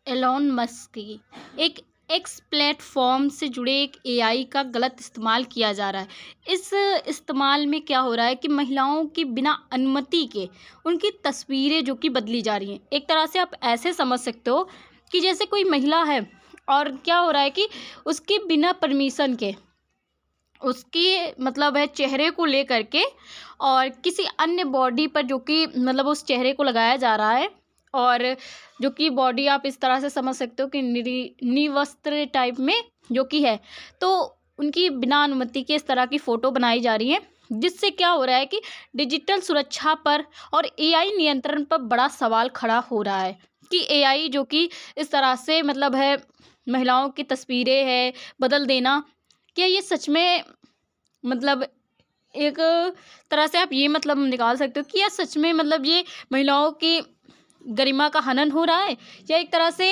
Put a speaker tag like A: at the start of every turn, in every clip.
A: Elon Musk की एक x platform से जुड़े एक एआई का गलत इस्तेमाल किया जा रहा है। इस इस्तेमाल में क्या हो रहा है कि महिलाओं की बिना अनुमति के उनकी तस्वीरें जो कि बदली जा रही हैं। एक तरह से आप ऐसे समझ सकते हो कि जैसे कोई महिला है और क्या हो रहा है कि उसके बिना परमिशन के उसकी मतलब है चेहरे को लेकर के और किसी अन्य बॉडी पर जो कि मतलब उस चेहरे को लगाया जा रहा है। और जो कि बॉडी आप इस तरह से समझ सकते हो कि निवस्त्र टाइप में जो कि है, तो उनकी बिना अनुमति के इस तरह की फ़ोटो बनाई जा रही है, जिससे क्या हो रहा है कि डिजिटल सुरक्षा पर और एआई नियंत्रण पर बड़ा सवाल खड़ा हो रहा है कि एआई जो कि इस तरह से मतलब है महिलाओं की तस्वीरें है बदल देना, क्या ये सच में मतलब एक तरह से आप ये मतलब निकाल सकते हो कि या सच में मतलब ये महिलाओं की गरिमा का हनन हो रहा है, या एक तरह से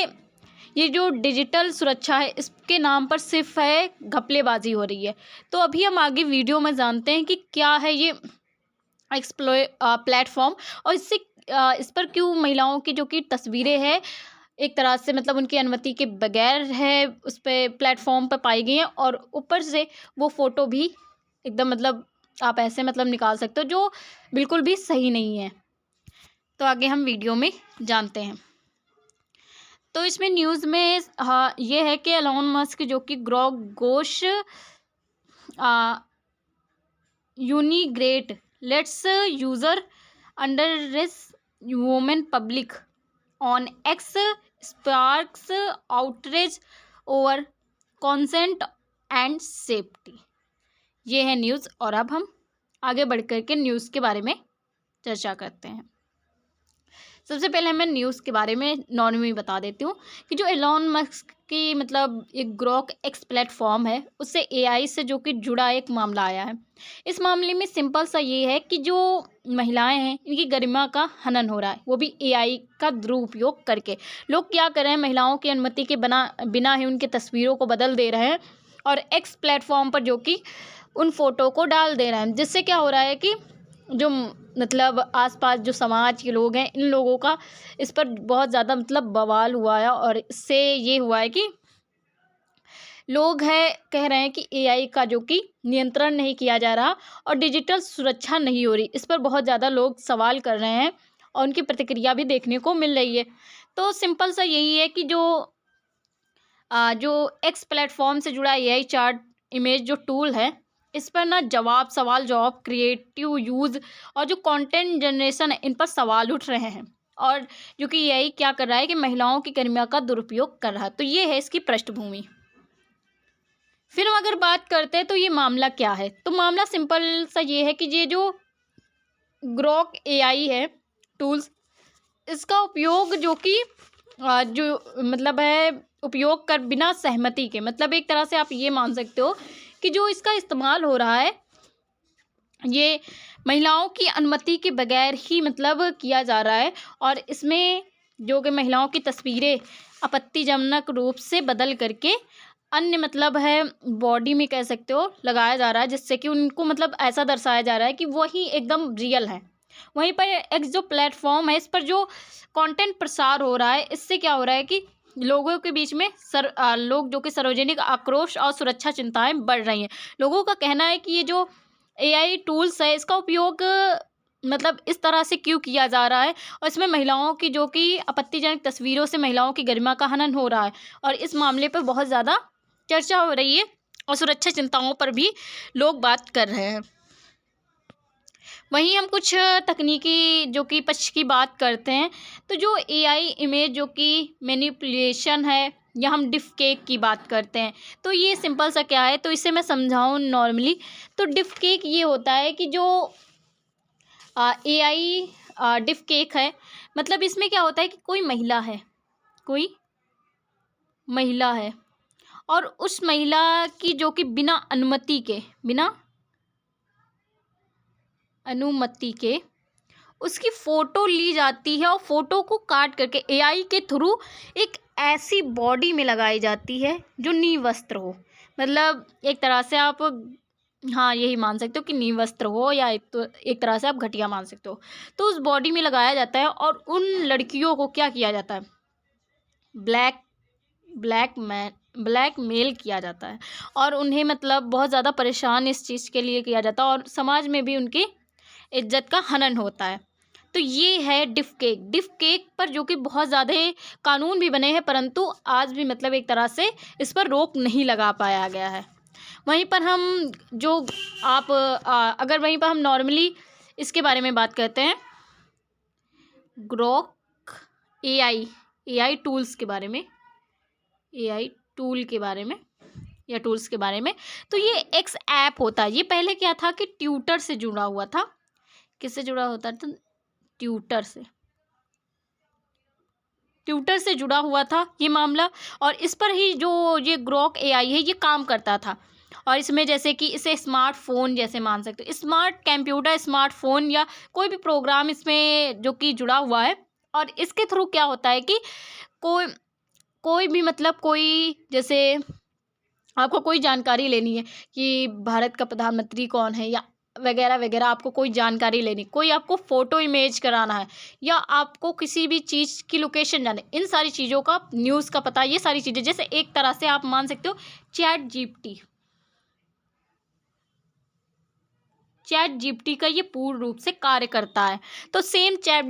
A: ये जो डिजिटल सुरक्षा है इसके नाम पर सिर्फ है घपलेबाजी हो रही है। तो अभी हम आगे वीडियो में जानते हैं कि क्या है ये प्लेटफॉर्म और इस पर क्यों महिलाओं की जो कि तस्वीरें हैं एक तरह से मतलब उनकी अनुमति के बगैर है उस पे प्लेटफॉर्म पर पाई गई हैं, और ऊपर से वो फ़ोटो भी एकदम मतलब आप ऐसे मतलब निकाल सकते हो जो बिल्कुल भी सही नहीं है। तो आगे हम वीडियो में जानते हैं। तो इसमें न्यूज़ में हाँ ये है कि एलोन मस्क जो कि ग्रॉक गोश यूनिग्रेट lets user undress women public on X sparks outrage over consent and safety. ये है न्यूज़, और अब हम आगे बढ़ कर के न्यूज़ के बारे में चर्चा करते हैं। सबसे पहले मैं न्यूज़ के बारे में नॉर्मली बता देती हूँ कि जो एलोन मस्क की मतलब एक ग्रॉक एक्स प्लेटफॉर्म है उससे एआई से जो कि जुड़ा एक मामला आया है। इस मामले में सिंपल सा ये है कि जो महिलाएं हैं इनकी गरिमा का हनन हो रहा है, वो भी एआई का दुरुपयोग करके। लोग क्या कर रहे हैं, महिलाओं की अनुमति के बिना ही उनकी तस्वीरों को बदल दे रहे हैं और एक्स प्लेटफॉर्म पर जो कि उन फोटो को डाल दे रहे हैं, जिससे क्या हो रहा है कि जो मतलब आसपास जो समाज के लोग हैं इन लोगों का इस पर बहुत ज़्यादा मतलब बवाल हुआ है। और इससे ये हुआ है कि लोग हैं कह रहे हैं कि एआई का जो कि नियंत्रण नहीं किया जा रहा और डिजिटल सुरक्षा नहीं हो रही। इस पर बहुत ज़्यादा लोग सवाल कर रहे हैं और उनकी प्रतिक्रिया भी देखने को मिल रही है। तो सिंपल सा यही है कि जो एक्स प्लेटफॉर्म से जुड़ा एआई चार्ट इमेज जो टूल है इस पर ना सवाल जवाब क्रिएटिव यूज़ और जो कंटेंट जनरेशन है इन पर सवाल उठ रहे हैं, और जो कि एआई क्या कर रहा है कि महिलाओं की गरिमा का दुरुपयोग कर रहा है। तो ये है इसकी पृष्ठभूमि। फिर हम अगर बात करते हैं तो ये मामला क्या है, तो मामला सिंपल सा ये है कि ये जो ग्रॉक एआई है टूल्स, इसका उपयोग जो कि जो मतलब है उपयोग कर बिना सहमति के, मतलब एक तरह से आप ये मान सकते हो कि जो इसका इस्तेमाल हो रहा है ये महिलाओं की अनुमति के बगैर ही मतलब किया जा रहा है। और इसमें जो कि महिलाओं की तस्वीरें आपत्तिजनक रूप से बदल करके अन्य मतलब है बॉडी में कह सकते हो लगाया जा रहा है, जिससे कि उनको मतलब ऐसा दर्शाया जा रहा है कि वही एकदम रियल है। वहीं पर एक जो प्लेटफॉर्म है इस पर जो कंटेंट प्रसार हो रहा है इससे क्या हो रहा है कि लोगों के बीच में लोग जो कि सार्वजनिक आक्रोश और सुरक्षा चिंताएं बढ़ रही हैं। लोगों का कहना है कि ये जो एआई टूल्स है इसका उपयोग मतलब इस तरह से क्यों किया जा रहा है, और इसमें महिलाओं की जो कि आपत्तिजनक तस्वीरों से महिलाओं की गरिमा का हनन हो रहा है, और इस मामले पर बहुत ज़्यादा चर्चा हो रही है और सुरक्षा चिंताओं पर भी लोग बात कर रहे हैं। वहीं हम कुछ तकनीकी जो कि पक्ष की बात करते हैं, तो जो एआई इमेज जो कि मैनिपुलेशन है या हम डिफ केक की बात करते हैं, तो ये सिंपल सा क्या है, तो इसे मैं समझाऊं नॉर्मली। तो डिफ केक ये होता है कि जो एआई डिफ केक है, मतलब इसमें क्या होता है कि कोई महिला है और उस महिला की जो कि बिना अनुमति के उसकी फ़ोटो ली जाती है और फ़ोटो को काट करके एआई के थ्रू एक ऐसी बॉडी में लगाई जाती है जो निवस्त्र हो। मतलब एक तरह से आप हाँ यही मान सकते हो कि निवस्त्र हो, या एक तरह से आप घटिया मान सकते हो। तो उस बॉडी में लगाया जाता है और उन लड़कियों को क्या किया जाता है, ब्लैक ब्लैकमेल किया जाता है और उन्हें मतलब बहुत ज़्यादा परेशान इस चीज़ के लिए किया जाता है और समाज में भी उनकी इज्जत का हनन होता है। तो ये है डिफ केक पर जो कि बहुत ज़्यादा कानून भी बने हैं, परंतु आज भी मतलब एक तरह से इस पर रोक नहीं लगा पाया गया है। वहीं पर हम जो अगर वहीं पर हम नॉर्मली इसके बारे में बात करते हैं, ग्रोक एआई टूल्स के बारे में, एआई टूल के बारे में या टूल्स के बारे में, तो ये एक्स ऐप होता है। ये पहले क्या था कि ट्यूटर से जुड़ा हुआ था। किससे जुड़ा होता था? ट्यूटर से जुड़ा हुआ था ये मामला। और इस पर ही जो ये ग्रोक एआई है ये काम करता था। और इसमें जैसे कि इसे स्मार्टफोन जैसे मान सकते हो, स्मार्ट कंप्यूटर, स्मार्टफोन या कोई भी प्रोग्राम इसमें जो कि जुड़ा हुआ है। और इसके थ्रू क्या होता है कि कोई भी मतलब कोई जैसे आपको कोई जानकारी लेनी है कि भारत का प्रधानमंत्री कौन है या वगैरह वगैरह, आपको कोई जानकारी लेनी, कोई आपको फ़ोटो इमेज कराना है या आपको किसी भी चीज़ की लोकेशन जाने, इन सारी चीज़ों का, न्यूज़ का पता, ये सारी चीज़ें जैसे एक तरह से आप मान सकते हो चैट जीपीटी का ये पूर्ण रूप से कार्य करता है। तो सेम चैट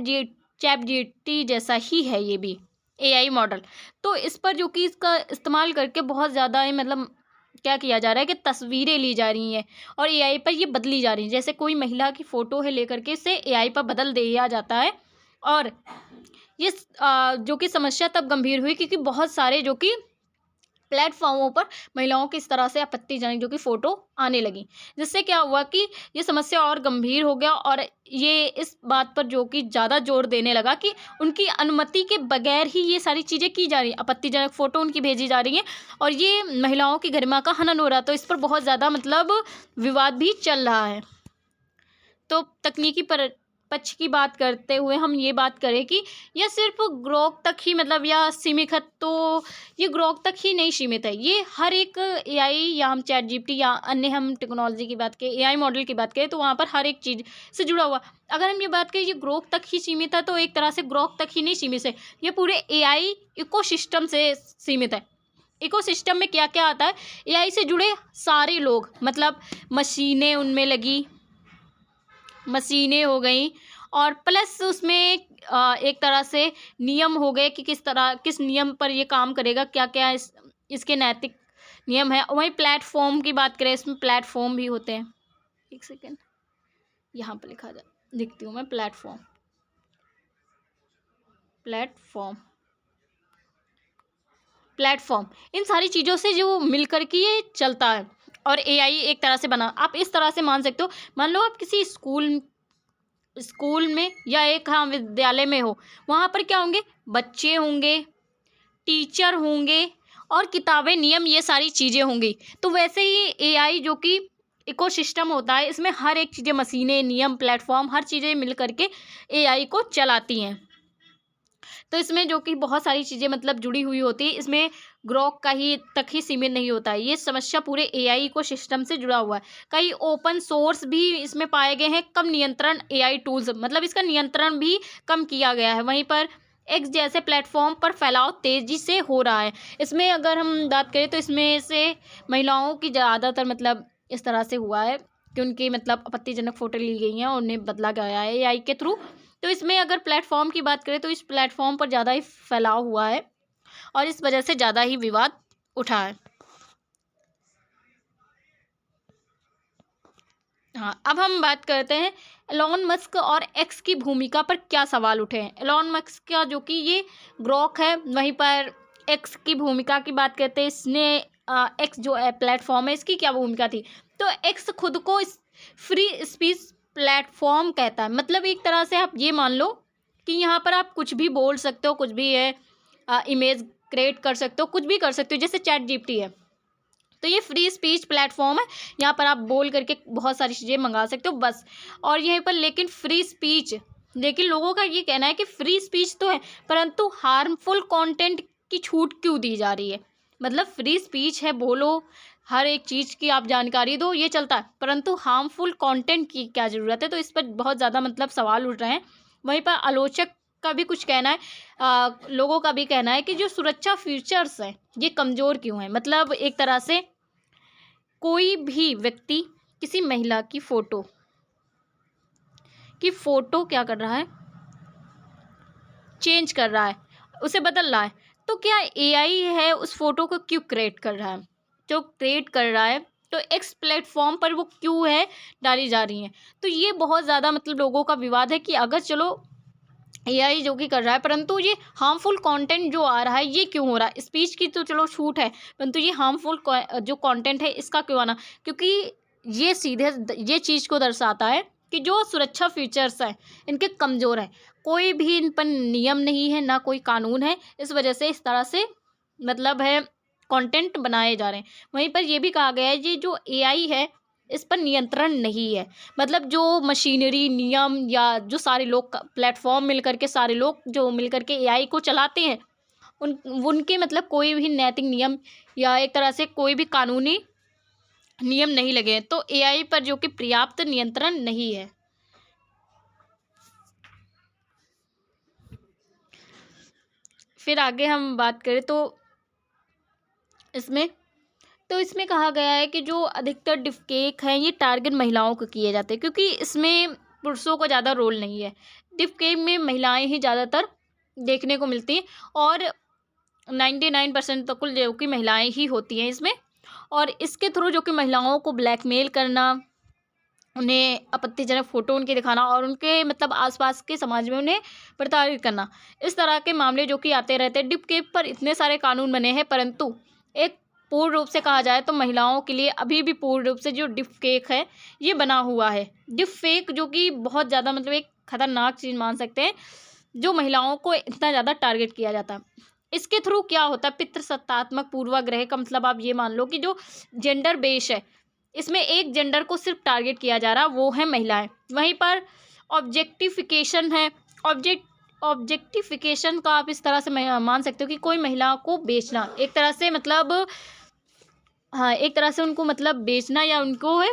A: जीपीटी जैसा ही है ये भी एआई मॉडल। तो इस पर जो कि इसका इस्तेमाल करके बहुत ज़्यादा ही मतलब क्या किया जा रहा है कि तस्वीरें ली जा रही हैं और एआई पर ये बदली जा रही हैं। जैसे कोई महिला की फ़ोटो है लेकर के इसे एआई पर बदल दिया जाता है। और ये जो कि समस्या तब गंभीर हुई क्योंकि बहुत सारे जो कि प्लेटफॉर्मों पर महिलाओं की इस तरह से आपत्तिजनक जो कि फ़ोटो आने लगी, जिससे क्या हुआ कि ये समस्या और गंभीर हो गया। और ये इस बात पर जो कि ज़्यादा जोर देने लगा कि उनकी अनुमति के बगैर ही ये सारी चीज़ें की जा रही हैं, आपत्तिजनक फ़ोटो उनकी भेजी जा रही हैं और ये महिलाओं की गरिमा का हनन हो रहा है। तो इस पर बहुत ज़्यादा मतलब विवाद भी चल रहा है। तो तकनीकी पक्ष की बात करते हुए हम ये बात करें कि यह सिर्फ ग्रोक तक ही मतलब या सीमित है, तो ये ग्रोक तक ही नहीं सीमित है। ये हर एक एआई या हम चैट जीपीटी या अन्य हम टेक्नोलॉजी की बात करें, एआई मॉडल की बात करें, तो वहाँ पर हर एक चीज़ से जुड़ा हुआ। अगर हम ये बात करें ये ग्रोक तक ही सीमित है, तो एक तरह से ग्रोक तक ही नहीं सीमित है, ये पूरे एआई इकोसिस्टम से सीमित है। इकोसिस्टम में क्या क्या आता है? एआई से जुड़े सारे लोग, मतलब मशीनें उनमें लगी, मशीनें हो गई और प्लस उसमें एक तरह से नियम हो गए कि किस नियम पर ये काम करेगा, क्या क्या इसके नैतिक नियम है। वहीं प्लेटफॉर्म की बात करें, इसमें प्लेटफॉर्म भी होते हैं। एक सेकेंड, यहाँ पर लिखती हूँ मैं प्लेटफॉर्म इन सारी चीज़ों से जो मिल कर के ये चलता है और एआई एक तरह से बना। आप इस तरह से मान सकते हो, मान लो आप किसी स्कूल में या एक विद्यालय में हो, वहाँ पर क्या होंगे? बच्चे होंगे, टीचर होंगे और किताबें, नियम, ये सारी चीज़ें होंगी। तो वैसे ही एआई जो कि इकोसिस्टम होता है, इसमें हर एक चीज़ें, मशीनें, नियम, प्लेटफॉर्म, हर चीज़ें मिल करके एआई को चलाती हैं। तो इसमें जो कि बहुत सारी चीज़ें मतलब जुड़ी हुई होती है, इसमें ग्रोक का ही तक ही सीमित नहीं होता है। ये समस्या पूरे एआई इकोसिस्टम से जुड़ा हुआ है। कई ओपन सोर्स भी इसमें पाए गए हैं। कम नियंत्रण एआई टूल्स, मतलब इसका नियंत्रण भी कम किया गया है। वहीं पर एक्स जैसे प्लेटफॉर्म पर फैलाव तेज़ी से हो रहा है। इसमें अगर हम बात करें तो इसमें से महिलाओं की ज़्यादातर मतलब इस तरह से हुआ है कि उनकी मतलब आपत्तिजनक फ़ोटो ली गई हैं और उन्हें बदला गया है एआई के थ्रू। तो इसमें अगर प्लेटफॉर्म की बात करें तो इस प्लेटफॉर्म पर ज़्यादा ही फैलाव हुआ है और इस वजह से ज़्यादा ही विवाद उठा है। हाँ, अब हम बात करते हैं एलॉन मस्क और एक्स की भूमिका पर क्या सवाल उठे हैं। एलॉन मस्क का जो कि ये ग्रोक है, वहीं पर एक्स की भूमिका की बात करते हैं। इसने एक्स जो प्लेटफॉर्म है, इसकी क्या भूमिका थी? तो एक्स खुद को फ्री स्पीच प्लेटफॉर्म कहता है। मतलब एक तरह से आप ये मान लो कि यहाँ पर आप कुछ भी बोल सकते हो, कुछ भी है, इमेज क्रिएट कर सकते हो, कुछ भी कर सकते हो, जैसे चैट जीपीटी है। तो ये फ्री स्पीच प्लेटफॉर्म है, यहाँ पर आप बोल करके बहुत सारी चीज़ें मंगा सकते हो बस। और यहीं पर लेकिन लोगों का ये कहना है कि फ्री स्पीच तो है, परंतु हार्मफुल कंटेंट की छूट क्यों दी जा रही है? मतलब फ्री स्पीच है, बोलो, हर एक चीज़ की आप जानकारी दो, ये चलता है, परंतु हार्मफुल कंटेंट की क्या ज़रूरत है? तो इस पर बहुत ज़्यादा मतलब सवाल उठ रहे हैं। वहीं पर आलोचक का भी कुछ कहना है, लोगों का भी कहना है कि जो सुरक्षा फीचर्स हैं ये कमज़ोर क्यों हैं। मतलब एक तरह से कोई भी व्यक्ति किसी महिला की फ़ोटो क्या कर रहा है, चेंज कर रहा है, उसे बदल रहा है, तो क्या एआई है उस फ़ोटो को क्यों क्रिएट कर रहा है? जो क्रिएट कर रहा है तो एक्स प्लेटफॉर्म पर वो क्यों है डाली जा रही हैं। तो ये बहुत ज़्यादा मतलब लोगों का विवाद है कि अगर चलो एआई जो कि कर रहा है, परंतु ये हार्मफुल कंटेंट जो आ रहा है ये क्यों हो रहा है। स्पीच की तो चलो छूट है, परंतु ये हार्मफुल जो कंटेंट है इसका क्यों आना, क्योंकि ये सीधे ये चीज़ को दर्शाता है कि जो सुरक्षा फीचर्स हैं इनके कमज़ोर हैं। कोई भी इन पर नियम नहीं है, ना कोई कानून है, इस वजह से इस तरह से मतलब है कंटेंट बनाए जा रहे हैं। वहीं पर ये भी कहा गया है ये जो एआई है इस पर नियंत्रण नहीं है। मतलब जो मशीनरी नियम या जो सारे लोग प्लेटफॉर्म मिल करके सारे लोग जो मिल करके एआई को चलाते हैं उनके मतलब कोई भी नैतिक नियम या एक तरह से कोई भी कानूनी नियम नहीं लगे हैं, तो एआई पर जो कि पर्याप्त नियंत्रण नहीं है। फिर आगे हम बात करें इसमें कहा गया है कि जो अधिकतर डिफकेक हैं ये टारगेट महिलाओं को किए जाते हैं, क्योंकि इसमें पुरुषों का ज़्यादा रोल नहीं है। डिफकेक में महिलाएं ही ज़्यादातर देखने को मिलती हैं और 99% तो कुल जो कि महिलाएं ही होती हैं इसमें। और इसके थ्रू जो कि महिलाओं को ब्लैकमेल करना, उन्हें आपत्तिजनक फ़ोटो उनके दिखाना और उनके मतलब आसपास के समाज में उन्हें प्रताड़ित करना, इस तरह के मामले जो कि आते रहते हैं। डिफकेक पर इतने सारे कानून बने हैं, परंतु एक पूर्ण रूप से कहा जाए तो महिलाओं के लिए अभी भी पूर्ण रूप से जो डिफकेक है ये बना हुआ है। डिफकेक जो कि बहुत ज़्यादा मतलब एक खतरनाक चीज़ मान सकते हैं, जो महिलाओं को इतना ज़्यादा टारगेट किया जाता है। इसके थ्रू क्या होता है, पितृसत्तात्मक पूर्वाग्रह का मतलब आप ये मान लो कि जो जेंडर बेस है इसमें एक जेंडर को सिर्फ टारगेट किया जा रहा वो है महिलाएं। वहीं पर ऑब्जेक्टिफिकेशन है, ऑब्जेक्टिफिकेशन का आप इस तरह से मान सकते हो कि कोई महिला को बेचना, एक तरह से मतलब हाँ एक तरह से उनको मतलब बेचना या उनको है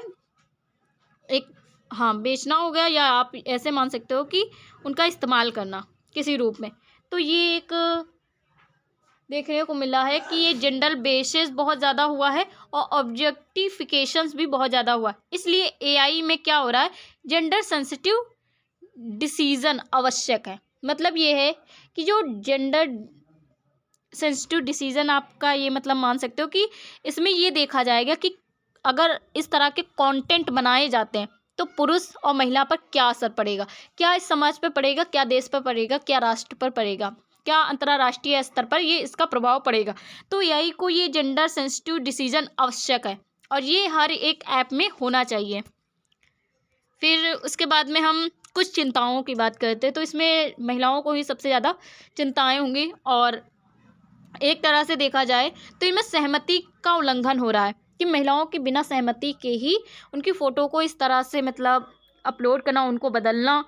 A: एक हाँ बेचना हो गया, या आप ऐसे मान सकते हो कि उनका इस्तेमाल करना किसी रूप में। तो ये एक देखने को मिला है कि ये जेंडर बेसिस बहुत ज़्यादा हुआ है और ऑब्जेक्टिफिकेशंस भी बहुत ज़्यादा हुआ है। इसलिए एआई में क्या हो रहा है, जेंडर सेंसिटिव डिसीजन आवश्यक है। मतलब ये है कि जो जेंडर सेंसिटिव डिसीजन आपका ये मतलब मान सकते हो कि इसमें ये देखा जाएगा कि अगर इस तरह के कंटेंट बनाए जाते हैं तो पुरुष और महिला पर क्या असर पड़ेगा, क्या इस समाज पर पड़ेगा, क्या देश पर पड़ेगा, क्या राष्ट्र पर पड़ेगा, क्या अंतर्राष्ट्रीय स्तर पर ये इसका प्रभाव पड़ेगा। तो एआई को ये जेंडर सेंसिटिव डिसीजन आवश्यक है और ये हर एक ऐप में होना चाहिए। फिर उसके बाद में हम कुछ चिंताओं की बात करते हैं, तो इसमें महिलाओं को ही सबसे ज़्यादा चिंताएं होंगी और एक तरह से देखा जाए तो इनमें सहमति का उल्लंघन हो रहा है कि महिलाओं की बिना सहमति के ही उनकी फ़ोटो को इस तरह से मतलब अपलोड करना, उनको बदलना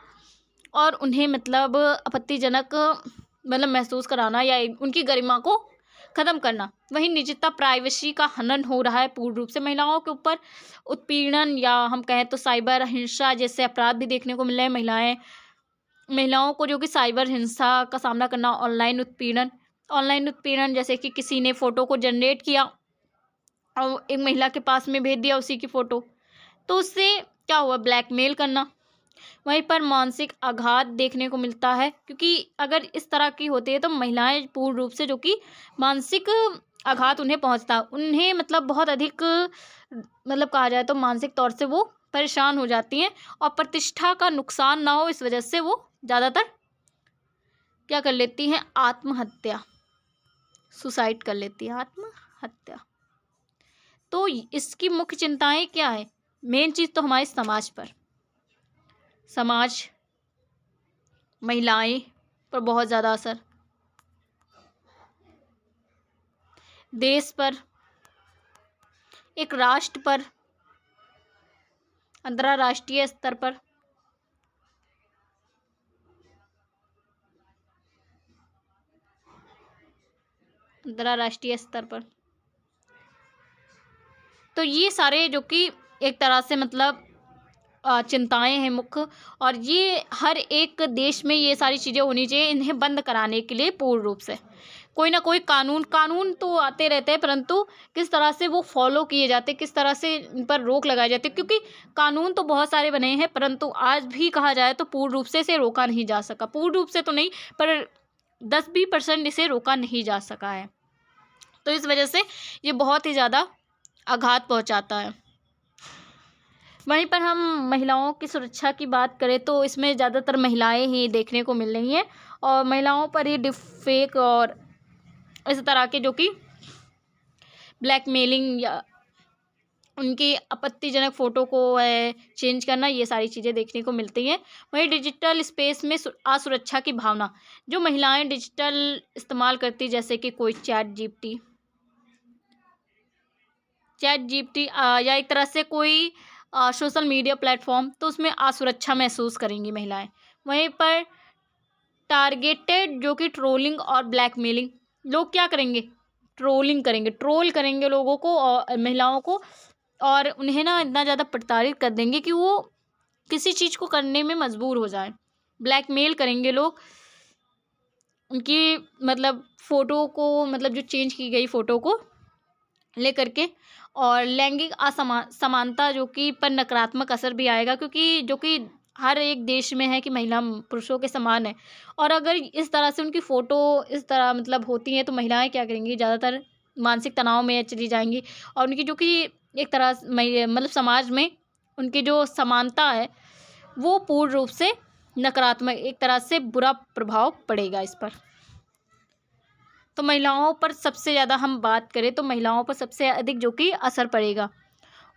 A: और उन्हें मतलब आपत्तिजनक मतलब महसूस कराना या उनकी गरिमा को ख़त्म करना। वहीं निजता प्राइवेसी का हनन हो रहा है पूर्ण रूप से। महिलाओं के ऊपर उत्पीड़न या हम कहें तो साइबर हिंसा जैसे अपराध भी देखने को मिल रहे हैं। महिलाओं को जो कि साइबर हिंसा का सामना करना, ऑनलाइन उत्पीड़न जैसे कि किसी ने फ़ोटो को जनरेट किया और एक महिला के पास में भेज दिया उसी की फ़ोटो, तो उससे क्या हुआ, ब्लैकमेल करना। वहीं पर मानसिक आघात देखने को मिलता है, क्योंकि अगर इस तरह की होती है तो महिलाएं पूर्ण रूप से जो कि मानसिक आघात उन्हें पहुंचता, उन्हें मतलब बहुत अधिक मतलब कहा जाए तो मानसिक तौर से वो परेशान हो जाती हैं और प्रतिष्ठा का नुकसान ना हो इस वजह से वो ज़्यादातर क्या कर लेती हैं, आत्महत्या, सुसाइड कर लेती है, आत्महत्या। तो इसकी मुख्य चिंताएं क्या है, मेन चीज़ तो हमारे समाज महिलाएं पर बहुत ज़्यादा असर, देश पर, एक राष्ट्र पर, अंतर्राष्ट्रीय स्तर पर। तो ये सारे जो कि एक तरह से मतलब चिंताएं हैं मुख्य, और ये हर एक देश में ये सारी चीज़ें होनी चाहिए इन्हें बंद कराने के लिए। पूर्ण रूप से कोई ना कोई कानून तो आते रहते हैं, परंतु किस तरह से वो फॉलो किए जाते, किस तरह से इन पर रोक लगाई जाती है, क्योंकि कानून तो बहुत सारे बने हैं, परंतु आज भी कहा जाए तो पूर्ण रूप से इसे रोका नहीं जा सका। पूर्ण रूप से तो नहीं, पर 10-20% इसे रोका नहीं जा सका है। तो इस वजह से ये बहुत ही ज़्यादा आघात पहुंचाता है। वहीं पर हम महिलाओं की सुरक्षा की बात करें तो इसमें ज़्यादातर महिलाएं ही देखने को मिल रही हैं, और महिलाओं पर ये डिफेक और इस तरह के जो कि ब्लैकमेलिंग या उनकी आपत्तिजनक फ़ोटो को चेंज करना, ये सारी चीज़ें देखने को मिलती हैं। वहीं डिजिटल स्पेस में असुरक्षा की भावना, जो महिलाएं डिजिटल इस्तेमाल करती, जैसे कि कोई चैट जीपीटी या एक तरह से कोई सोशल मीडिया प्लेटफॉर्म, तो उसमें असुरक्षा महसूस करेंगी महिलाएं। वहीं पर टारगेटेड जो कि ट्रोलिंग और ब्लैकमेलिंग, लोग क्या करेंगे, ट्रोल करेंगे लोगों को और महिलाओं को, और उन्हें ना इतना ज़्यादा प्रताड़ित कर देंगे कि वो किसी चीज़ को करने में मजबूर हो जाए। ब्लैकमेल करेंगे लोग उनकी मतलब फ़ोटो को, मतलब जो चेंज की गई फ़ोटो को लेकर के, और लैंगिक समानता जो कि पर नकारात्मक असर भी आएगा, क्योंकि जो कि हर एक देश में है कि महिला पुरुषों के समान है, और अगर इस तरह से उनकी फ़ोटो इस तरह मतलब होती है तो महिलाएं क्या करेंगी, ज़्यादातर मानसिक तनाव में चली जाएंगी, और उनकी जो कि एक तरह मतलब समाज में उनकी जो समानता है वो पूर्ण रूप से नकारात्मक, एक तरह से बुरा प्रभाव पड़ेगा इस पर। तो महिलाओं पर सबसे ज़्यादा हम बात करें तो महिलाओं पर सबसे अधिक जो कि असर पड़ेगा,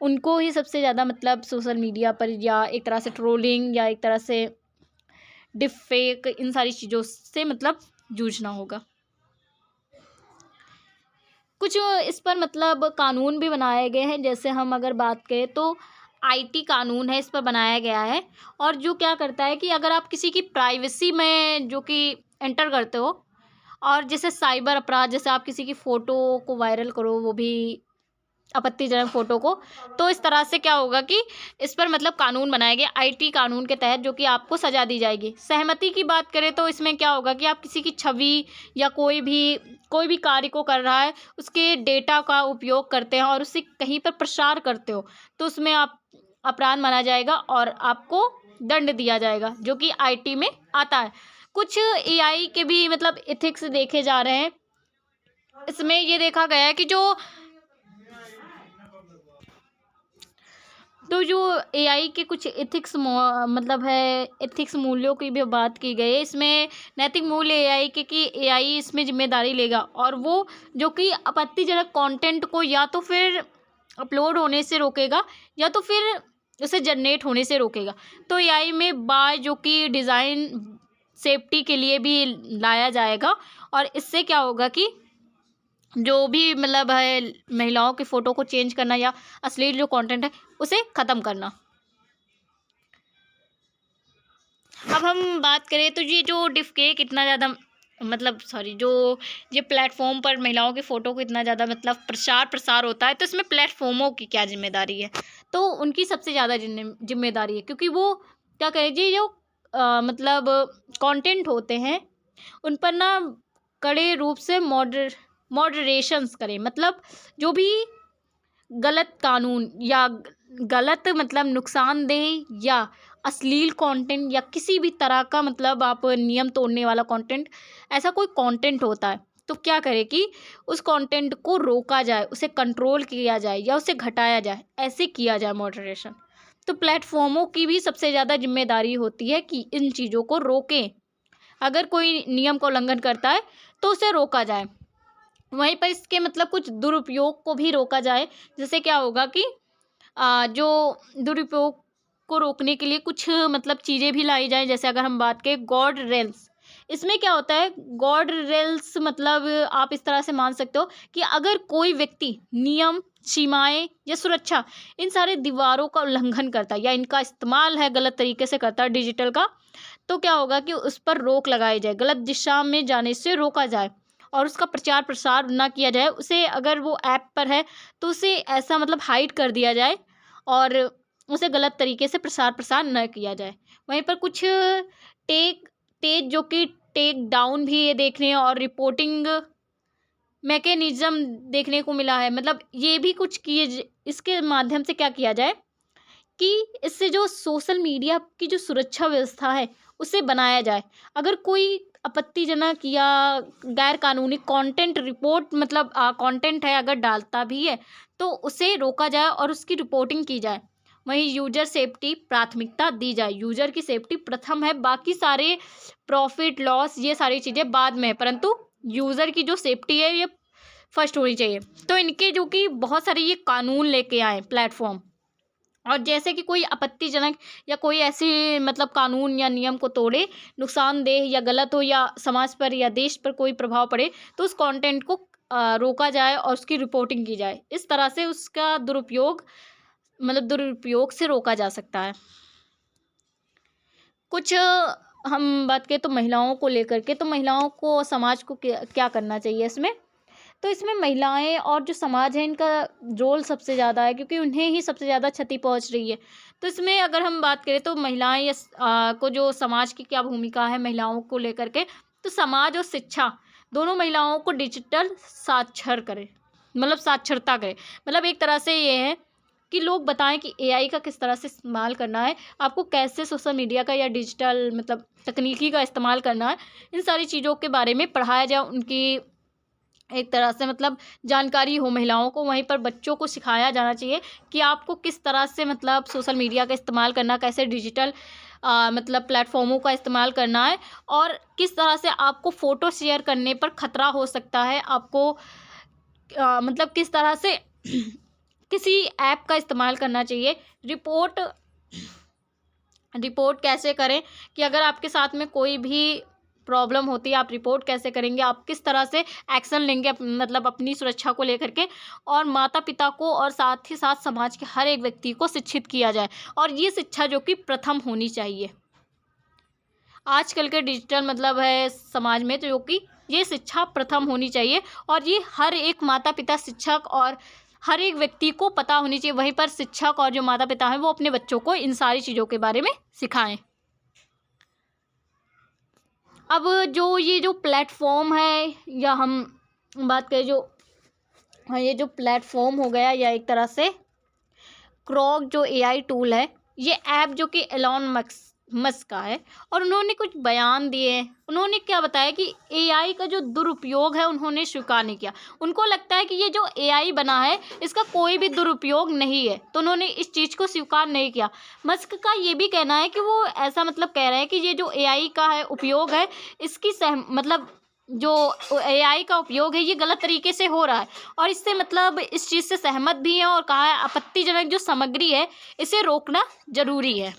A: उनको ही सबसे ज़्यादा मतलब सोशल मीडिया पर या एक तरह से ट्रोलिंग या एक तरह से डिफेक, इन सारी चीज़ों से मतलब जूझना होगा। कुछ इस पर मतलब कानून भी बनाए गए हैं, जैसे हम अगर बात करें तो आईटी कानून है, इस पर बनाया गया है, और जो क्या करता है कि अगर आप किसी की प्राइवेसी में जो कि एंटर करते हो, और जैसे साइबर अपराध, जैसे आप किसी की फ़ोटो को वायरल करो, वो भी आपत्तिजनक फ़ोटो को, तो इस तरह से क्या होगा कि इस पर मतलब कानून बनाए गए आईटी कानून के तहत, जो कि आपको सज़ा दी जाएगी। सहमति की बात करें तो इसमें क्या होगा कि आप किसी की छवि या कोई भी कार्य को कर रहा है, उसके डेटा का उपयोग करते हैं और उसे कहीं पर प्रसार करते हो, तो उसमें आप अपराध माना जाएगा और आपको दंड दिया जाएगा, जो कि आईटी में आता है। कुछ एआई के भी मतलब एथिक्स देखे जा रहे हैं। इसमें ये देखा गया है कि जो एआई के कुछ एथिक्स मतलब है, एथिक्स मूल्यों की भी बात की गई है। इसमें नैतिक मूल्य एआई के कि एआई इसमें जिम्मेदारी लेगा, और वो जो कि आपत्तिजनक कंटेंट को या तो फिर अपलोड होने से रोकेगा या तो फिर उसे जनरेट होने से रोकेगा। तो एआई में बाय जो कि डिज़ाइन सेफ्टी के लिए भी लाया जाएगा, और इससे क्या होगा कि जो भी मतलब है महिलाओं की फ़ोटो को चेंज करना या अश्लील जो कंटेंट है उसे ख़त्म करना। अब हम बात करें तो ये जो डिफकेक इतना ज़्यादा मतलब जो ये प्लेटफॉर्म पर महिलाओं की फ़ोटो को इतना ज़्यादा मतलब प्रसार होता है, तो इसमें प्लेटफॉर्मों की क्या जिम्मेदारी है, तो उनकी सबसे ज़्यादा जिम्मेदारी है, क्योंकि वो क्या कहें जो मतलब कंटेंट होते हैं उन पर ना कड़े रूप से मॉडरेशंस करें, मतलब जो भी गलत कानून या गलत मतलब नुकसानदेह या अश्लील कंटेंट या किसी भी तरह का मतलब आप नियम तोड़ने वाला कंटेंट, ऐसा कोई कंटेंट होता है तो क्या करे कि उस कंटेंट को रोका जाए, उसे कंट्रोल किया जाए या उसे घटाया जाए, ऐसे किया जाए मॉडरेशन। तो प्लेटफॉर्मों की भी सबसे ज़्यादा जिम्मेदारी होती है कि इन चीज़ों को रोकें, अगर कोई नियम का उल्लंघन करता है तो उसे रोका जाए। वहीं पर इसके मतलब कुछ दुरुपयोग को भी रोका जाए, जैसे क्या होगा कि जो दुरुपयोग को रोकने के लिए कुछ मतलब चीज़ें भी लाई जाएँ, जैसे अगर हम बात करें गॉड रेल्स, इसमें क्या होता है गॉड रेल्स मतलब आप इस तरह से मान सकते हो कि अगर कोई व्यक्ति नियम, सीमाएं या सुरक्षा, इन सारे दीवारों का उल्लंघन करता है या इनका इस्तेमाल है गलत तरीके से करता है डिजिटल का, तो क्या होगा कि उस पर रोक लगाई जाए, गलत दिशा में जाने से रोका जाए और उसका प्रचार प्रसार ना किया जाए। उसे अगर वो ऐप पर है तो उसे ऐसा मतलब हाइड कर दिया जाए और उसे गलत तरीके से प्रसार न किया जाए। वहीं पर कुछ तेज जो कि टेक डाउन भी ये देखने और रिपोर्टिंग मैकेनिज्म देखने को मिला है। मतलब ये भी कुछ इसके माध्यम से क्या किया जाए कि इससे जो सोशल मीडिया की जो सुरक्षा व्यवस्था है उसे बनाया जाए। अगर कोई आपत्तिजनक या गैर कानूनी कंटेंट रिपोर्ट मतलब कंटेंट है अगर डालता भी है तो उसे रोका जाए और उसकी रिपोर्टिंग की जाए। वहीं यूजर सेफ्टी प्राथमिकता दी जाए। यूजर की सेफ्टी प्रथम है, बाकी सारे प्रॉफिट लॉस ये सारी चीज़ें बाद में है, परंतु यूज़र की जो सेफ्टी है ये फर्स्ट होनी चाहिए। तो इनके जो कि बहुत सारे ये कानून लेके आए प्लेटफॉर्म, और जैसे कि कोई आपत्तिजनक या कोई ऐसी मतलब कानून या नियम को तोड़े, नुकसानदेह या गलत हो या समाज पर या देश पर कोई प्रभाव पड़े तो उस कंटेंट को रोका जाए और उसकी रिपोर्टिंग की जाए। इस तरह से उसका दुरुपयोग से रोका जा सकता है। कुछ हम बात करें तो महिलाओं को लेकर के, तो महिलाओं को समाज को क्या करना चाहिए इसमें, तो इसमें महिलाएं और जो समाज है इनका रोल सबसे ज़्यादा है, क्योंकि उन्हें ही सबसे ज़्यादा क्षति पहुंच रही है। तो इसमें अगर हम बात करें तो महिलाएं को जो समाज की क्या भूमिका है महिलाओं को लेकर के, तो समाज और शिक्षा दोनों महिलाओं को डिजिटल साक्षर करे, मतलब साक्षरता करे। मतलब एक तरह से ये है कि लोग बताएं कि एआई का किस तरह से इस्तेमाल करना है, आपको कैसे सोशल मीडिया का या डिजिटल मतलब तकनीकी का इस्तेमाल करना है, इन सारी चीज़ों के बारे में पढ़ाया जाए। उनकी एक तरह से मतलब जानकारी हो महिलाओं को। वहीं पर बच्चों को सिखाया जाना चाहिए कि आपको किस तरह से मतलब सोशल मीडिया का इस्तेमाल करना, कैसे डिजिटल मतलब प्लेटफॉर्मों का इस्तेमाल करना है, और किस तरह से आपको फ़ोटो शेयर करने पर ख़तरा हो सकता है। आपको मतलब किस तरह से किसी ऐप का इस्तेमाल करना चाहिए। रिपोर्ट कैसे करें कि अगर आपके साथ में कोई भी प्रॉब्लम होती है आप रिपोर्ट कैसे करेंगे, आप किस तरह से एक्शन लेंगे मतलब अपनी सुरक्षा को लेकर के। और माता पिता को और साथ ही साथ समाज के हर एक व्यक्ति को शिक्षित किया जाए, और ये शिक्षा जो कि प्रथम होनी चाहिए आजकल के डिजिटल मतलब है समाज में, तो जो कि ये शिक्षा प्रथम होनी चाहिए, और ये हर एक माता पिता शिक्षक और हर एक व्यक्ति को पता होनी चाहिए। वहीं पर शिक्षक और जो माता पिता हैं वो अपने बच्चों को इन सारी चीज़ों के बारे में सिखाएं। अब ये जो प्लेटफॉर्म है, या हम बात करें ये जो प्लेटफॉर्म हो गया, या एक तरह से ग्रॉक जो एआई टूल है, ये ऐप जो कि एलॉन मस्क का है, और उन्होंने कुछ बयान दिए। उन्होंने क्या बताया कि एआई का जो दुरुपयोग है उन्होंने स्वीकार नहीं किया। उनको लगता है कि ये जो एआई बना है इसका कोई भी दुरुपयोग नहीं है, तो उन्होंने इस चीज़ को स्वीकार नहीं किया। मस्क का ये भी कहना है कि वो ऐसा मतलब कह रहे हैं कि ये जो एआई का है उपयोग है इसकी मतलब जो एआई का उपयोग है ये गलत तरीके से हो रहा है, और इससे मतलब इस चीज़ से सहमत भी है, और कहा है आपत्तिजनक जो सामग्री है इसे रोकना जरूरी है।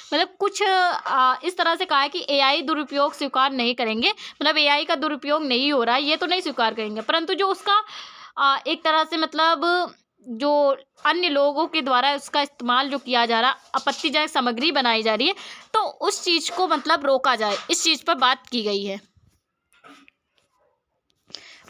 A: मतलब कुछ इस तरह से कहा है कि एआई दुरुपयोग स्वीकार नहीं करेंगे, मतलब एआई का दुरुपयोग नहीं हो रहा है ये तो नहीं स्वीकार करेंगे, परंतु जो उसका एक तरह से मतलब जो अन्य लोगों के द्वारा उसका इस्तेमाल जो किया जा रहा है, आपत्तिजनक सामग्री बनाई जा रही है, तो उस चीज़ को मतलब रोका जाए, इस चीज़ पर बात की गई है।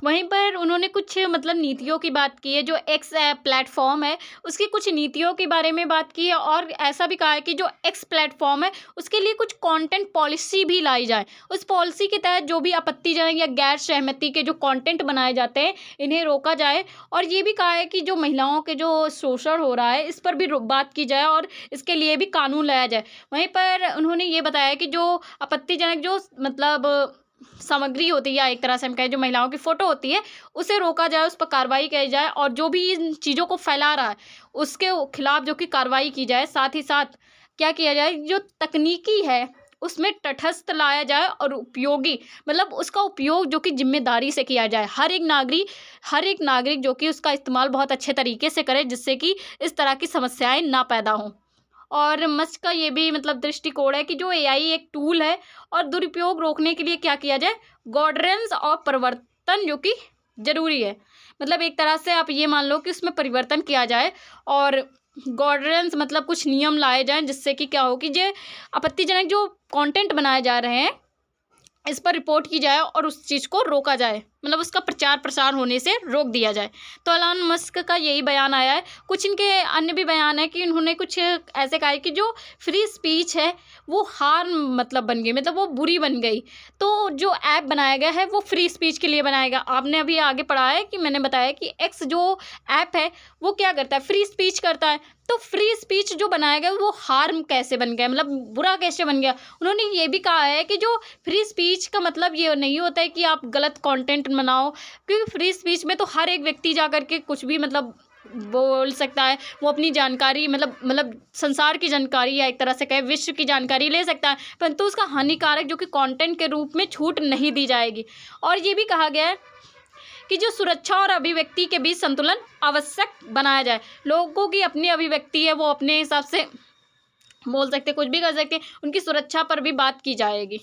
A: वहीं पर उन्होंने कुछ मतलब नीतियों की बात की है। जो एक्स प्लेटफॉर्म है उसकी कुछ नीतियों के बारे में बात की है, और ऐसा भी कहा है कि जो एक्स प्लेटफॉर्म है उसके लिए कुछ कंटेंट पॉलिसी भी लाई जाए। उस पॉलिसी के तहत जो भी आपत्तिजनक या गैर सहमति के जो कंटेंट बनाए जाते हैं इन्हें रोका जाए। और ये भी कहा है कि जो महिलाओं के जो शोषण हो रहा है इस पर भी बात की जाए और इसके लिए भी कानून लाया जाए। वहीं पर उन्होंने ये बताया कि जो आपत्तिजनक जो मतलब सामग्री होती है, या एक तरह से हम कहें जो महिलाओं की फ़ोटो होती है उसे रोका जाए, उस पर कार्रवाई की जाए, और जो भी इन चीज़ों को फैला रहा है उसके खिलाफ जो कि कार्रवाई की जाए। साथ ही साथ क्या किया जाए, जो तकनीकी है उसमें तटस्थ लाया जाए और उपयोगी मतलब उसका उपयोग जो कि जिम्मेदारी से किया जाए। हर एक नागरिक जो कि उसका इस्तेमाल बहुत अच्छे तरीके से करे, जिससे कि इस तरह की समस्याएं ना पैदा हों। और मस्क का ये भी मतलब दृष्टिकोण है कि जो एआई एक टूल है और दुरुपयोग रोकने के लिए क्या किया जाए, गवर्नेंस और परिवर्तन जो कि ज़रूरी है। मतलब एक तरह से आप ये मान लो कि उसमें परिवर्तन किया जाए और गवर्नेंस मतलब कुछ नियम लाए जाएं, जिससे कि क्या हो कि जो आपत्तिजनक जो कंटेंट बनाए जा रहे हैं इस पर रिपोर्ट की जाए और उस चीज़ को रोका जाए। मतलब उसका प्रचार प्रसार होने से रोक दिया जाए। तो एलन मस्क का यही बयान आया है। कुछ इनके अन्य भी बयान है कि इन्होंने कुछ ऐसे कहा है कि जो फ्री स्पीच है वो हार्म मतलब बन गई, मतलब वो बुरी बन गई। तो जो ऐप बनाया गया है वो फ्री स्पीच के लिए बनाया गया। आपने अभी आगे पढ़ा है कि मैंने बताया कि एक्स जो ऐप है वो क्या करता है, फ्री स्पीच करता है। तो फ्री स्पीच जो बनाया गया वो हार्म कैसे बन गया, मतलब बुरा कैसे बन गया। उन्होंने ये भी कहा है कि जो फ्री स्पीच का मतलब ये नहीं होता है कि आप गलत कंटेंट बनाओ, क्योंकि फ्री स्पीच में तो हर एक व्यक्ति जा करके कुछ भी मतलब बोल सकता है। वो अपनी जानकारी मतलब संसार की जानकारी या एक तरह से कहे विश्व की जानकारी ले सकता है, परंतु उसका हानिकारक जो कि कंटेंट के रूप में छूट नहीं दी जाएगी। और ये भी कहा गया है कि जो सुरक्षा और अभिव्यक्ति के बीच संतुलन आवश्यक बनाया जाए। लोगों की अपनी अभिव्यक्ति है, वो अपने हिसाब से बोल सकते, कुछ भी कर सकते, उनकी सुरक्षा पर भी बात की जाएगी।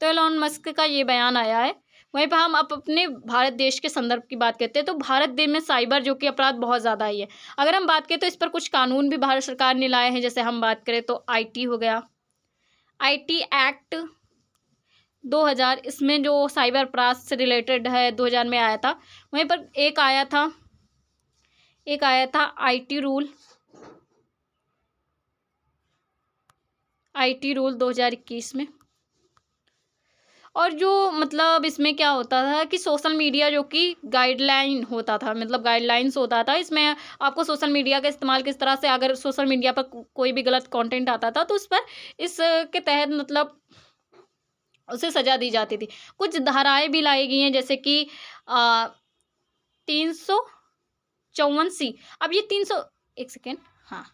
A: तो एलन मस्क का ये बयान आया है। वहीं पर हम अब अपने भारत देश के संदर्भ की बात करते हैं। तो भारत देश में साइबर जो कि अपराध बहुत ज़्यादा ही है। अगर हम बात करें तो इस पर कुछ कानून भी भारत सरकार ने लाए हैं। जैसे हम बात करें तो आईटी हो गया, आईटी एक्ट 2000, इसमें जो साइबर अपराध से रिलेटेड है 2000 में आया था। वहीं पर एक आया था आईटी रूल 2021 में। और जो मतलब इसमें क्या होता था कि सोशल मीडिया जो कि गाइडलाइन होता था, मतलब गाइडलाइंस होता था। इसमें आपको सोशल मीडिया का इस्तेमाल किस तरह से, अगर सोशल मीडिया पर कोई भी गलत कंटेंट आता था तो उस पर इसके तहत मतलब उसे सजा दी जाती थी। कुछ धाराएं भी लाई गई हैं, जैसे कि 354C। अब ये 300, एक सेकेंड, हाँ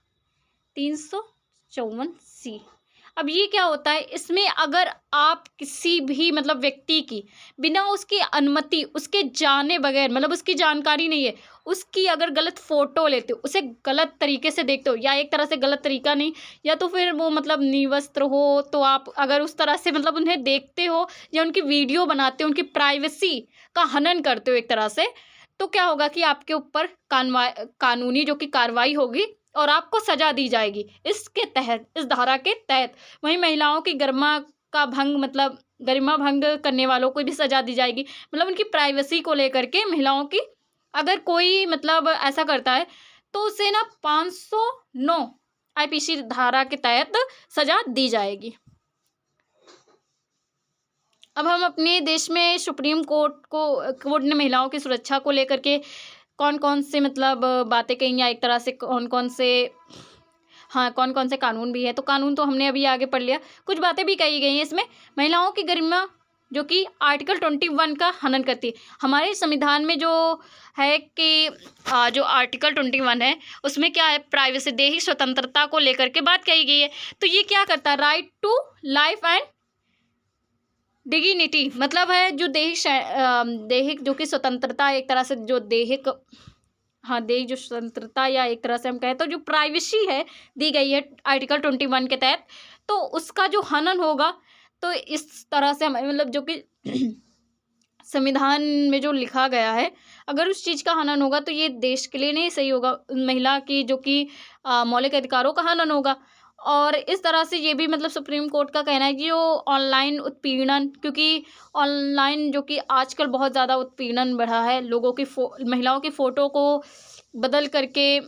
A: 354C। अब ये क्या होता है, इसमें अगर आप किसी भी मतलब व्यक्ति की बिना उसकी अनुमति, उसके जाने बगैर, मतलब उसकी जानकारी नहीं है, उसकी अगर गलत फोटो लेते हो, उसे गलत तरीके से देखते हो, या एक तरह से गलत तरीका नहीं, या तो फिर वो मतलब निवस्त्र हो, तो आप अगर उस तरह से मतलब उन्हें देखते हो या उनकी वीडियो बनाते हो, उनकी प्राइवेसी का हनन करते हो एक तरह से, तो क्या होगा कि आपके ऊपर कानूनी जो कि कार्रवाई होगी और आपको सजा दी जाएगी इसके तहत, इस धारा के तहत। वहीं महिलाओं की गरिमा का भंग, मतलब गरिमा भंग करने वालों को भी सजा दी जाएगी। मतलब उनकी प्राइवेसी को लेकर के महिलाओं की अगर कोई मतलब ऐसा करता है तो उसे ना 509 आईपीसी धारा के तहत सजा दी जाएगी। अब हम अपने देश में सुप्रीम कोर्ट ने महिलाओं की सुरक्षा को लेकर के कौन कौन से मतलब बातें कही, या एक तरह से कौन कौन से कानून भी है। तो कानून तो हमने अभी आगे पढ़ लिया, कुछ बातें भी कही गई हैं इसमें। महिलाओं की गरिमा जो कि आर्टिकल 21 का हनन करती है। हमारे संविधान में जो है कि जो आर्टिकल 21 है उसमें क्या है, प्राइवेसी, दैहिक स्वतंत्रता को लेकर के बात कही गई है। तो ये क्या करता है, right to life and dignity, मतलब है जो दैहिक जो कि स्वतंत्रता, एक तरह से जो दैहिक जो स्वतंत्रता, या एक तरह से हम कहें तो जो प्राइवेसी है दी गई है आर्टिकल 21 के तहत, तो उसका जो हनन होगा, तो इस तरह से हमें मतलब जो कि संविधान में जो लिखा गया है, अगर उस चीज़ का हनन होगा तो ये देश के लिए नहीं सही होगा, महिला की जो कि मौलिक अधिकारों का हनन होगा। और इस तरह से ये भी मतलब सुप्रीम कोर्ट का कहना है कि जो ऑनलाइन उत्पीड़न, क्योंकि ऑनलाइन जो कि आजकल बहुत ज़्यादा उत्पीड़न बढ़ा है, लोगों की महिलाओं की फ़ोटो को बदल करके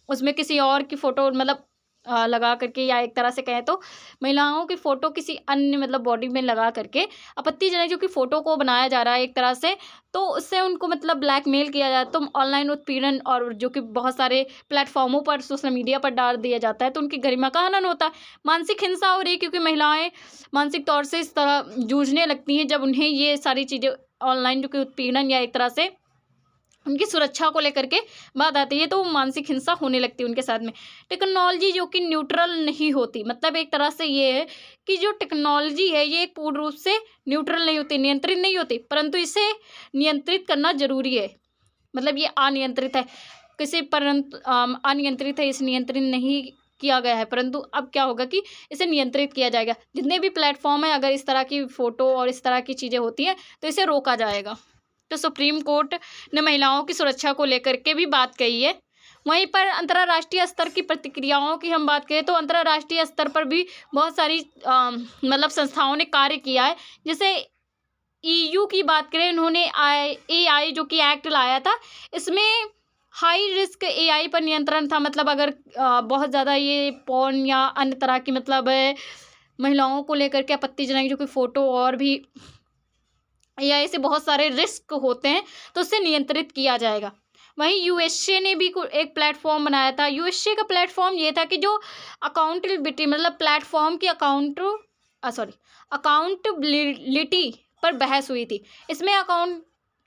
A: उसमें किसी और की फ़ोटो मतलब लगा करके, या एक तरह से कहें तो महिलाओं की फ़ोटो किसी अन्य मतलब बॉडी में लगा करके आपत्तिजनक जो कि फ़ोटो को बनाया जा रहा है एक तरह से, तो उससे उनको मतलब ब्लैकमेल किया जाता है। तो ऑनलाइन उत्पीड़न और जो कि बहुत सारे प्लेटफॉर्मों पर सोशल मीडिया पर डाल दिया जाता है, तो उनकी गरिमा का हनन होता है। मानसिक हिंसा हो रही है, क्योंकि महिलाएं मानसिक तौर से इस तरह जूझने लगती हैं जब उन्हें ये सारी चीज़ें ऑनलाइन जो कि उत्पीड़न या एक तरह से उनकी सुरक्षा को लेकर के बात आती है, तो मानसिक हिंसा होने लगती है उनके साथ में। टेक्नोलॉजी जो कि न्यूट्रल नहीं होती, मतलब एक तरह से ये है कि जो टेक्नोलॉजी है ये पूर्ण रूप से न्यूट्रल नहीं होती, नियंत्रित नहीं होती, परंतु इसे नियंत्रित करना जरूरी है। मतलब ये अनियंत्रित है, परंतु अनियंत्रित है, इसे नियंत्रित नहीं किया गया है, परंतु अब क्या होगा कि इसे नियंत्रित किया जाएगा। जितने भी प्लेटफॉर्म है, अगर इस तरह की फ़ोटो और इस तरह की चीज़ें होती हैं तो इसे रोका जाएगा। तो सुप्रीम कोर्ट ने महिलाओं की सुरक्षा को लेकर के भी बात कही है। वहीं पर अंतर्राष्ट्रीय स्तर की प्रतिक्रियाओं की हम बात करें तो अंतर्राष्ट्रीय स्तर पर भी बहुत सारी मतलब संस्थाओं ने कार्य किया है। जैसे EU की बात करें, इन्होंने AI जो कि एक्ट लाया था, इसमें हाई रिस्क AI पर नियंत्रण था। मतलब अगर बहुत ज़्यादा ये पॉर्न या अन्य तरह की मतलब महिलाओं को लेकर के आपत्तिजनक जो कि फ़ोटो और भी AI से बहुत सारे रिस्क होते हैं, तो उससे नियंत्रित किया जाएगा। वहीं USA ने भी एक प्लेटफॉर्म बनाया था। USA का प्लेटफॉर्म ये था कि जो अकाउंटेबिलिटी मतलब प्लेटफॉर्म की अकाउंटेबिलिटी पर बहस हुई थी। इसमें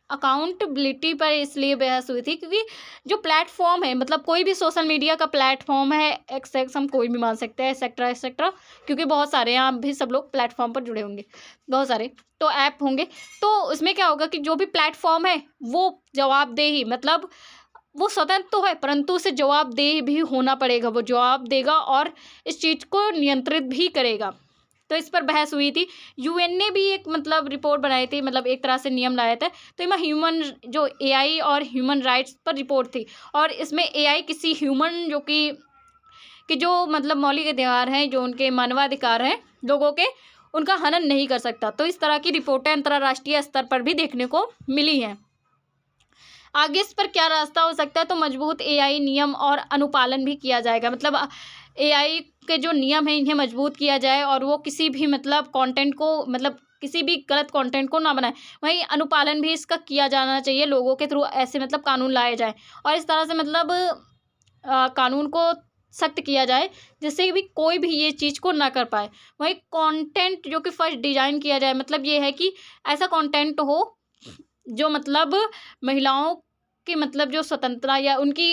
A: अकाउंटेबिलिटी पर इसलिए बहस हुई थी क्योंकि जो प्लेटफॉर्म है, मतलब कोई भी सोशल मीडिया का प्लेटफॉर्म है, एक्स हम कोई भी मान सकते हैं, एक्सेट्रा एक्सेट्रा, क्योंकि बहुत सारे यहाँ भी सब लोग प्लेटफॉर्म पर जुड़े होंगे, बहुत सारे तो ऐप होंगे। तो उसमें क्या होगा कि जो भी प्लेटफॉर्म है वो जवाबदेही, मतलब वो स्वतंत्र तो है परंतु उसे जवाबदेह भी होना पड़ेगा। वो जवाब देगा और इस चीज़ को नियंत्रित भी करेगा। तो इस पर बहस हुई थी। UN ने भी एक मतलब रिपोर्ट बनाई थी, मतलब एक तरह से नियम लाया था। तो इसमें जो AI और ह्यूमन राइट्स पर रिपोर्ट थी, और इसमें AI किसी ह्यूमन जो कि जो मतलब मौलिक अधिकार हैं, जो उनके मानवाधिकार हैं लोगों के, उनका हनन नहीं कर सकता। तो इस तरह की रिपोर्टें अंतर्राष्ट्रीय स्तर पर भी देखने को मिली हैं। आगे इस पर क्या रास्ता हो सकता है? तो मजबूत AI नियम और अनुपालन भी किया जाएगा। मतलब AI के जो नियम हैं इन्हें मजबूत किया जाए और वो किसी भी मतलब कंटेंट को, मतलब किसी भी गलत कंटेंट को ना बनाए। वहीं अनुपालन भी इसका किया जाना चाहिए, लोगों के थ्रू ऐसे मतलब कानून लाए जाए और इस तरह से मतलब कानून को सख्त किया जाए जिससे भी कोई भी ये चीज़ को ना कर पाए। वहीं कंटेंट जो कि फर्स्ट डिजाइन किया जाए, मतलब ये है कि ऐसा कंटेंट हो जो मतलब महिलाओं की मतलब जो स्वतंत्रता या उनकी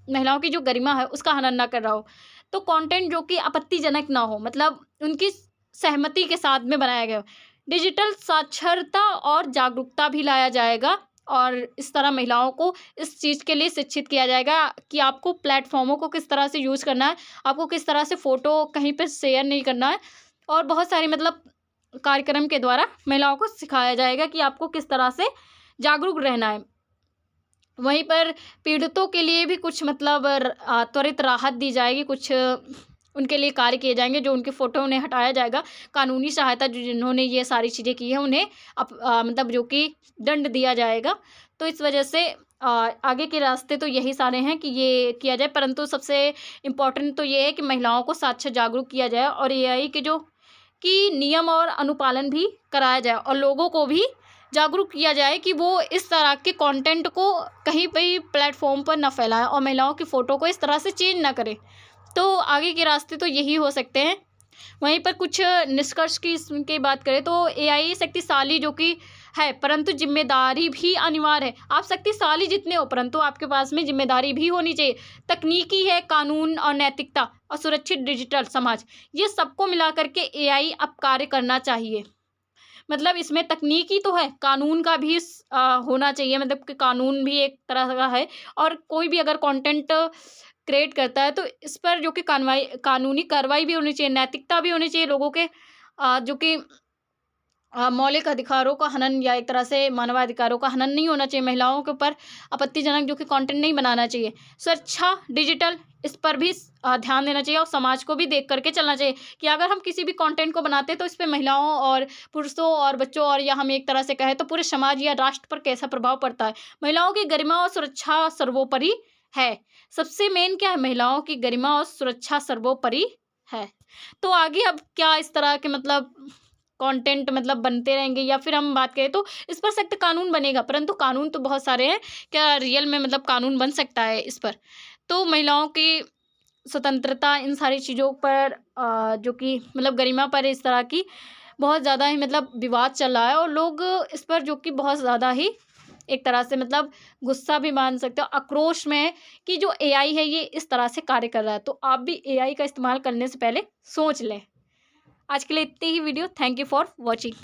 A: महिलाओं की जो गरिमा है उसका हनन ना कर रहा हो। तो कंटेंट जो कि आपत्तिजनक ना हो, मतलब उनकी सहमति के साथ में बनाया गया हो। डिजिटल साक्षरता और जागरूकता भी लाया जाएगा और इस तरह महिलाओं को इस चीज़ के लिए शिक्षित किया जाएगा कि आपको प्लेटफॉर्मों को किस तरह से यूज़ करना है, आपको किस तरह से फ़ोटो कहीं पे शेयर नहीं करना है, और बहुत सारी मतलब कार्यक्रम के द्वारा महिलाओं को सिखाया जाएगा कि आपको किस तरह से जागरूक रहना है। वहीं पर पीड़ितों के लिए भी कुछ मतलब त्वरित राहत दी जाएगी, कुछ उनके लिए कार्य किए जाएंगे, जो उनके फ़ोटो उन्हें हटाया जाएगा। कानूनी सहायता जो जिन्होंने ये सारी चीज़ें की हैं उन्हें मतलब जो कि दंड दिया जाएगा। तो इस वजह से आगे के रास्ते तो यही सारे हैं कि ये किया जाए, परंतु सबसे इम्पोर्टेंट तो ये है कि महिलाओं को साक्षर जागरूक किया जाए और AI के जो कि नियम और अनुपालन भी कराया जाए और लोगों को भी जागरूक किया जाए कि वो इस तरह के कंटेंट को कहीं पे प्लेटफॉर्म पर ना फैलाएं और महिलाओं की फ़ोटो को इस तरह से चेंज ना करें। तो आगे के रास्ते तो यही हो सकते हैं। वहीं पर कुछ निष्कर्ष की इसकी बात करें तो AI शक्तिशाली जो कि है, परंतु जिम्मेदारी भी अनिवार्य है। आप शक्तिशाली जितने हो परंतु आपके पास में जिम्मेदारी भी होनी चाहिए। तकनीकी है, कानून और नैतिकता और सुरक्षित डिजिटल समाज, ये सबको मिला करके AI अब कार्य करना चाहिए। मतलब इसमें तकनीकी तो है, कानून का भी होना चाहिए, मतलब कि कानून भी एक तरह का है और कोई भी अगर कंटेंट क्रिएट करता है तो इस पर जो कि कानूनी कार्रवाई भी होनी चाहिए, नैतिकता भी होनी चाहिए। लोगों के जो कि मौलिक अधिकारों का हनन या एक तरह से मानवाधिकारों का हनन नहीं होना चाहिए। महिलाओं के ऊपर आपत्तिजनक जो कि कंटेंट नहीं बनाना चाहिए। सुरक्षा डिजिटल, इस पर भी ध्यान देना चाहिए और समाज को भी देख करके चलना चाहिए कि अगर हम किसी भी कंटेंट को बनाते हैं तो इस पे महिलाओं और पुरुषों और बच्चों और या हम एक तरह से कहें तो पूरे समाज या राष्ट्र पर कैसा प्रभाव पड़ता है। महिलाओं की गरिमा और सुरक्षा सर्वोपरि है। सबसे मेन क्या है? महिलाओं की गरिमा और सुरक्षा सर्वोपरि है। तो आगे अब क्या इस तरह के मतलब कंटेंट मतलब बनते रहेंगे या फिर हम बात करें तो इस पर सख्त कानून बनेगा, परंतु कानून तो बहुत सारे हैं, क्या रियल में मतलब कानून बन सकता है इस पर? तो महिलाओं की स्वतंत्रता, इन सारी चीज़ों पर जो कि मतलब गरिमा पर इस तरह की बहुत ज़्यादा ही मतलब विवाद चल रहा है और लोग इस पर जो कि बहुत ज़्यादा ही एक तरह से मतलब गुस्सा भी मान सकते हो, आक्रोश में है कि जो AI है ये इस तरह से कार्य कर रहा है। तो आप भी AI का इस्तेमाल करने से पहले सोच लें। आज के लिए इतनी ही video. Thank you for watching.